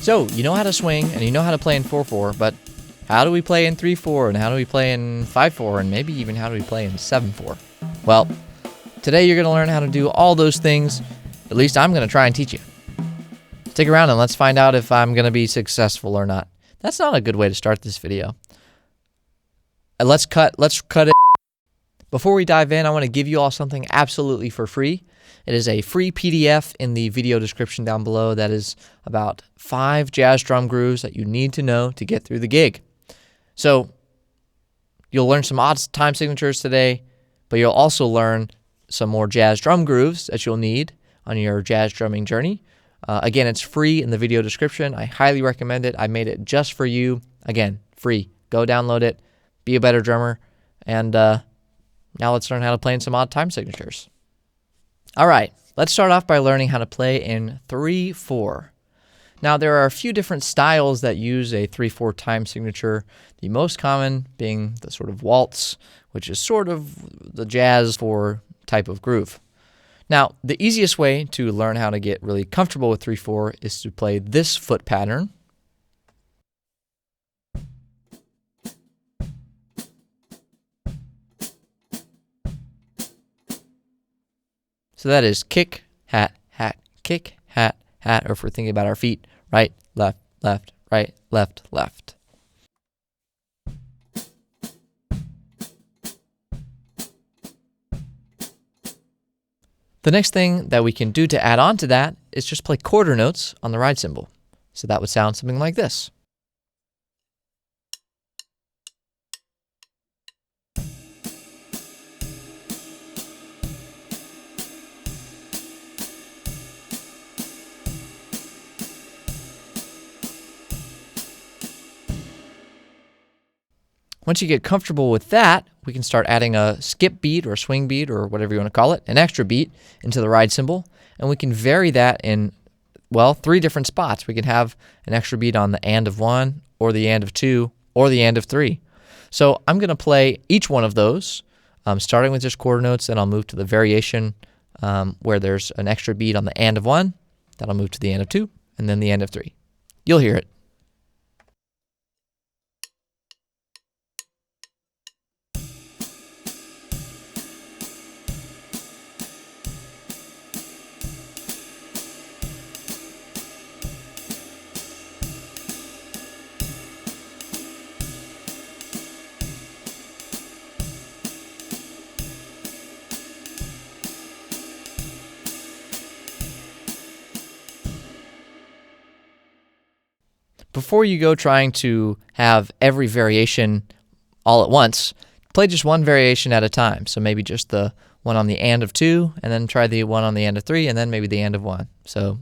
So, you know how to swing and you know how to play in 4/4, but how do we play in 3/4 and how do we play in 5/4 and maybe even how do we play in 7/4? Well, today you're going to learn how to do all those things. At least I'm going to try and teach you. Stick around and let's find out if I'm going to be successful or not. That's not a good way to start this video. Let's cut it. Before we dive in, I want to give you all something absolutely for free. It is a free PDF in the video description down below that is about 5 jazz drum grooves that you need to know to get through the gig. So you'll learn some odd time signatures today, but you'll also learn some more jazz drum grooves that you'll need on your jazz drumming journey. Again, it's free in the video description. I highly recommend it. I made it just for you. Again, free. Go download it. Be a better drummer. And now let's learn how to play in some odd time signatures. All right, let's start off by learning how to play in 3/4. Now, there are a few different styles that use a 3/4 time signature, the most common being the sort of waltz, which is sort of the jazz 4 type of groove. Now, the easiest way to learn how to get really comfortable with 3/4 is to play this foot pattern. So that is kick, hat, hat, kick, hat, hat, or if we're thinking about our feet, right, left, left, right, left, left. The next thing that we can do to add on to that is just play quarter notes on the ride cymbal. So that would sound something like this. Once you get comfortable with that, we can start adding a skip beat or a swing beat or whatever you want to call it, an extra beat into the ride cymbal, and we can vary that in, well, 3 different spots. We can have an extra beat on the and of 1 or the and of 2 or the and of 3. So I'm going to play each one of those, starting with just quarter notes, then I'll move to the variation where there's an extra beat on the and of 1, then I'll move to the and of 2, and then the and of 3. You'll hear it. Before you go trying to have every variation all at once, play just one variation at a time. So maybe just the one on the and of 2, and then try the one on the and of 3, and then maybe the and of 1. So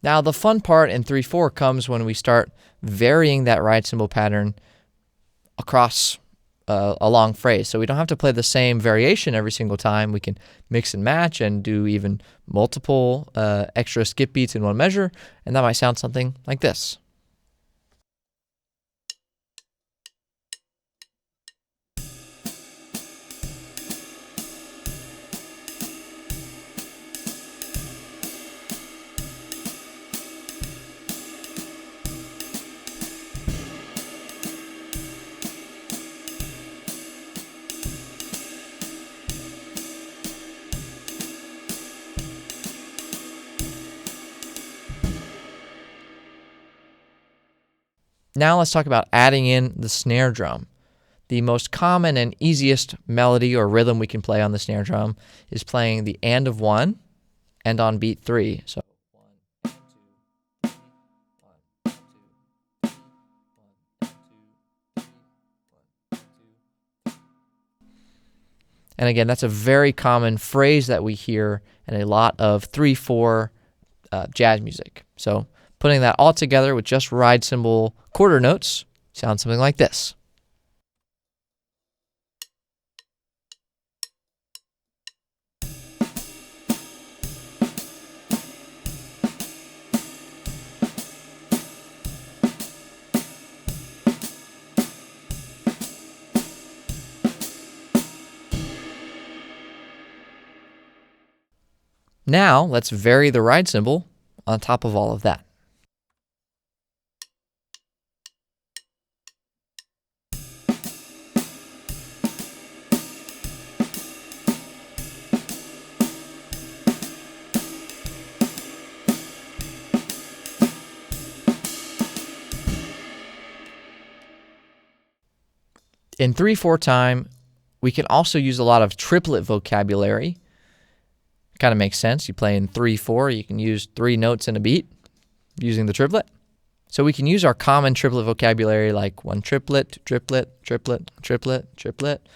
now, the fun part in 3/4 comes when we start varying that ride cymbal pattern across a long phrase. So we don't have to play the same variation every single time. We can mix and match and do even multiple extra skip beats in one measure, and that might sound something like this. Now let's talk about adding in the snare drum. The most common and easiest melody or rhythm we can play on the snare drum is playing the and of 1 and on beat 3. So 1 and 2, 3, 1 and 2, 3, 1 and 2, 3, 1 and 2, 3. And again, that's a very common phrase that we hear in a lot of 3/4 jazz music. So putting that all together with just ride cymbal quarter notes sounds something like this. Now let's vary the ride symbol on top of all of that. In 3/4 time, we can also use a lot of triplet vocabulary. Kind of makes sense. You play in 3/4, you can use 3 notes in a beat using the triplet. So we can use our common triplet vocabulary like one triplet, triplet, triplet, triplet, triplet,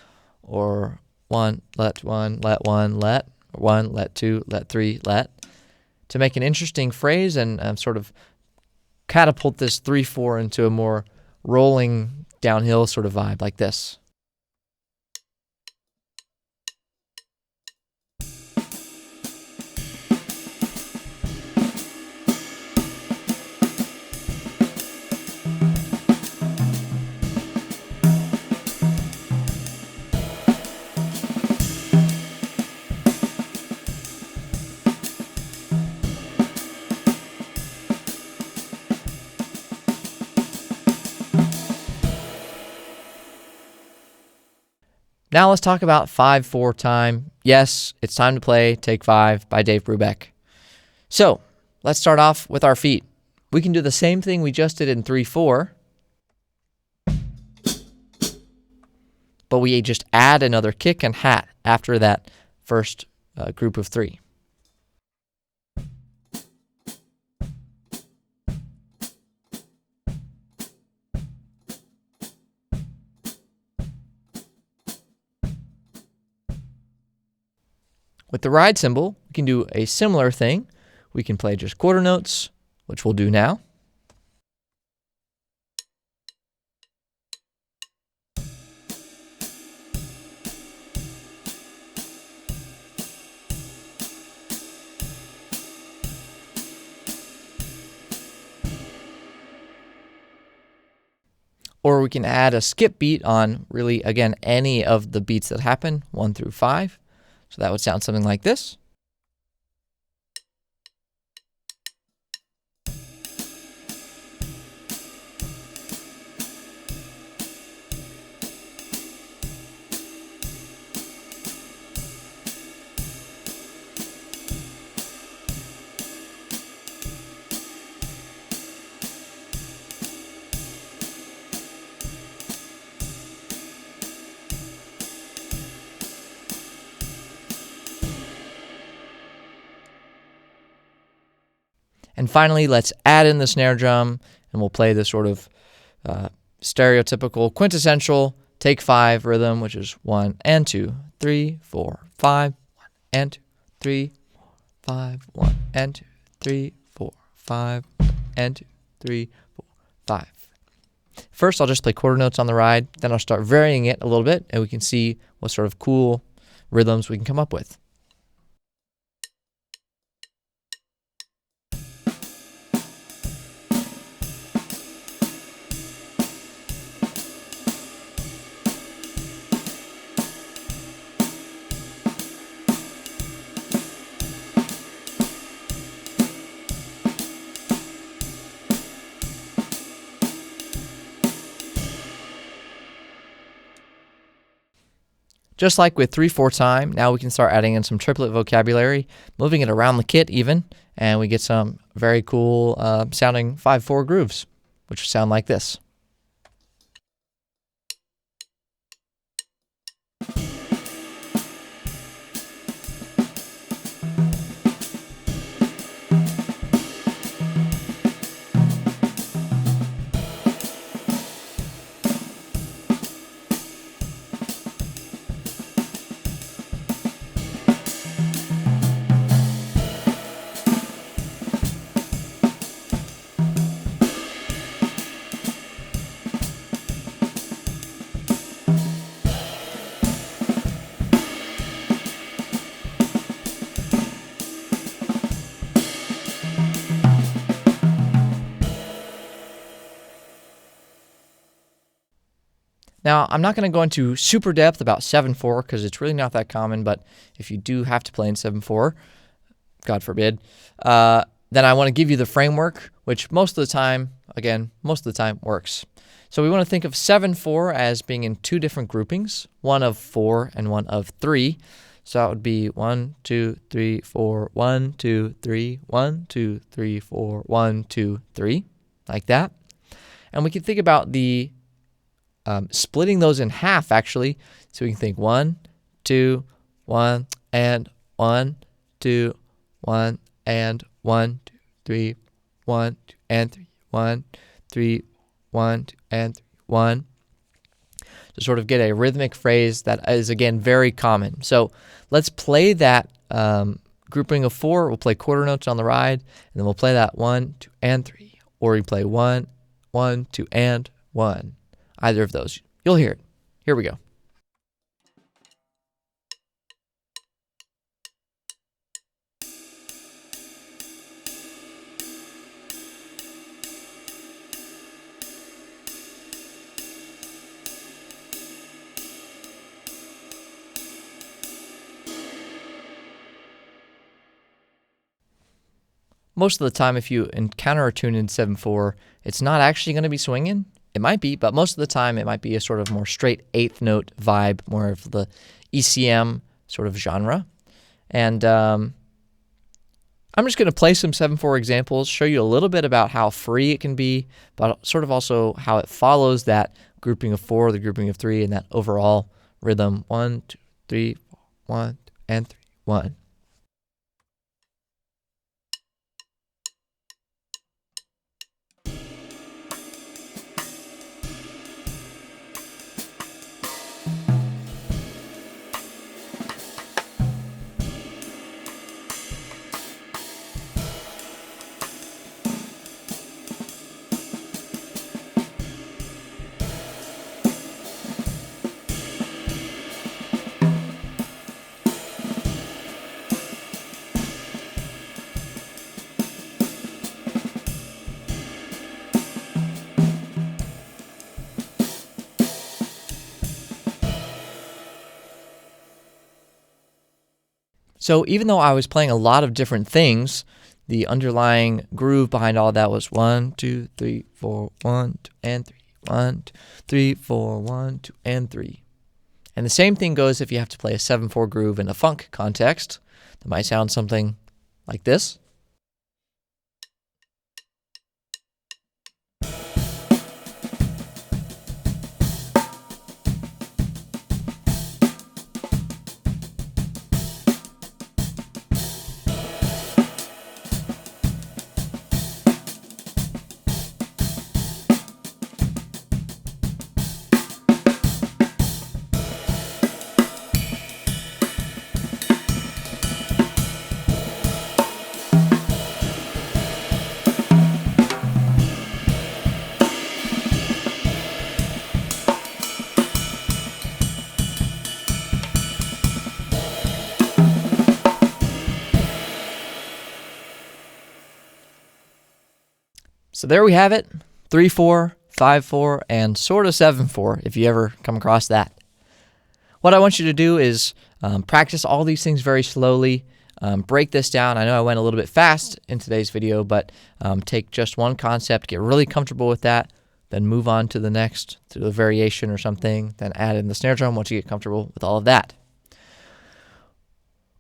or one, let, let, one, let, two, let, three, let, to make an interesting phrase and sort of catapult this 3/4 into a more rolling downhill sort of vibe like this. Now let's talk about 5/4 time. Yes, it's time to play Take 5 by Dave Brubeck. So let's start off with our feet. We can do the same thing we just did in 3/4, but we just add another kick and hat after that first group of 3. With the ride symbol, we can do a similar thing. We can play just quarter notes, which we'll do now. Or we can add a skip beat on really, again, any of the beats that happen, 1 through 5. So that would sound something like this. And finally, let's add in the snare drum, and we'll play this sort of stereotypical, quintessential Take 5 rhythm, which is 1 and 2, 3, 4, 5, 1 and 2, 3, 4, 5, 1 and 2, 3, 4, 5, 1 and 2, 3, 4, 5. First, I'll just play quarter notes on the ride, then I'll start varying it a little bit, and we can see what sort of cool rhythms we can come up with. Just like with 3/4 time, now we can start adding in some triplet vocabulary, moving it around the kit even, and we get some very cool sounding 5/4 grooves, which sound like this. Now, I'm not going to go into super depth about 7/4 because it's really not that common, but if you do have to play in 7/4, God forbid, then I want to give you the framework, which most of the time works. So we want to think of 7/4 as being in two different groupings, one of 4 and one of 3. So that would be 1, 2, 3, 4, 1, 2, 3, 1, 2, 3, 4, 1, 2, 3, like that. And we can think about the splitting those in half, actually. So we can think 1, 2, 1, and 1, 2, 1, and 1, 2, 3, 1, 2, and 3, 1, 3, 1, 2, and 3, 1. To sort of get a rhythmic phrase that is, again, very common. So let's play that grouping of 4. We'll play quarter notes on the ride, and then we'll play that 1, 2, and 3. Or we play 1, 1, 2, and 1. Either of those. You'll hear it. Here we go. Most of the time, if you encounter a tune in 7/4, it's not actually going to be swinging. It might be, but most of the time it might be a sort of more straight 8th note vibe, more of the ECM sort of genre. And I'm just going to play some 7/4 examples, show you a little bit about how free it can be, but sort of also how it follows that grouping of 4, the grouping of 3, and that overall rhythm 1, 2, 3, 4, 1, 2, and 3, 1. So even though I was playing a lot of different things, the underlying groove behind all that was 1, 2, 3, 4, 1, 2, and 3, 1, 2, 3, 4, 1, 2, and 3. And the same thing goes if you have to play a 7/4 groove in a funk context. That might sound something like this. So there we have it, 3/4, 5/4, and sort of 7/4, if you ever come across that. What I want you to do is practice all these things very slowly, break this down. I know I went a little bit fast in today's video, but take just one concept, get really comfortable with that, then move on to the next, to the variation or something, then add in the snare drum once you get comfortable with all of that.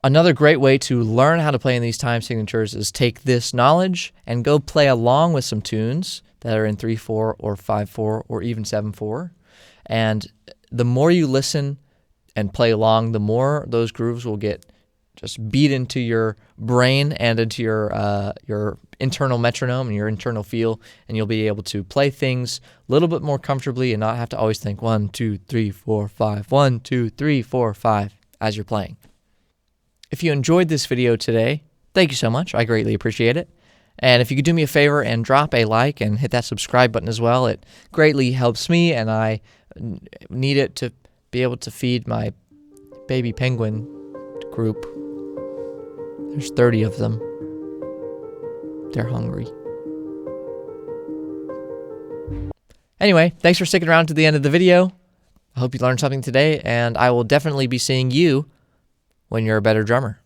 Another great way to learn how to play in these time signatures is take this knowledge and go play along with some tunes that are in 3/4 or 5/4 or even 7/4. And the more you listen and play along, the more those grooves will get just beat into your brain and into your internal metronome and your internal feel, and you'll be able to play things a little bit more comfortably and not have to always think 1, 2, 3, 4, 5, 1, 2, 3, 4, 5 as you're playing. If you enjoyed this video today, thank you so much. I greatly appreciate it. And if you could do me a favor and drop a like and hit that subscribe button as well, it greatly helps me, and I need it to be able to feed my baby penguin group. There's 30 of them. They're hungry. Anyway, thanks for sticking around to the end of the video. I hope you learned something today, and I will definitely be seeing you when you're a better drummer.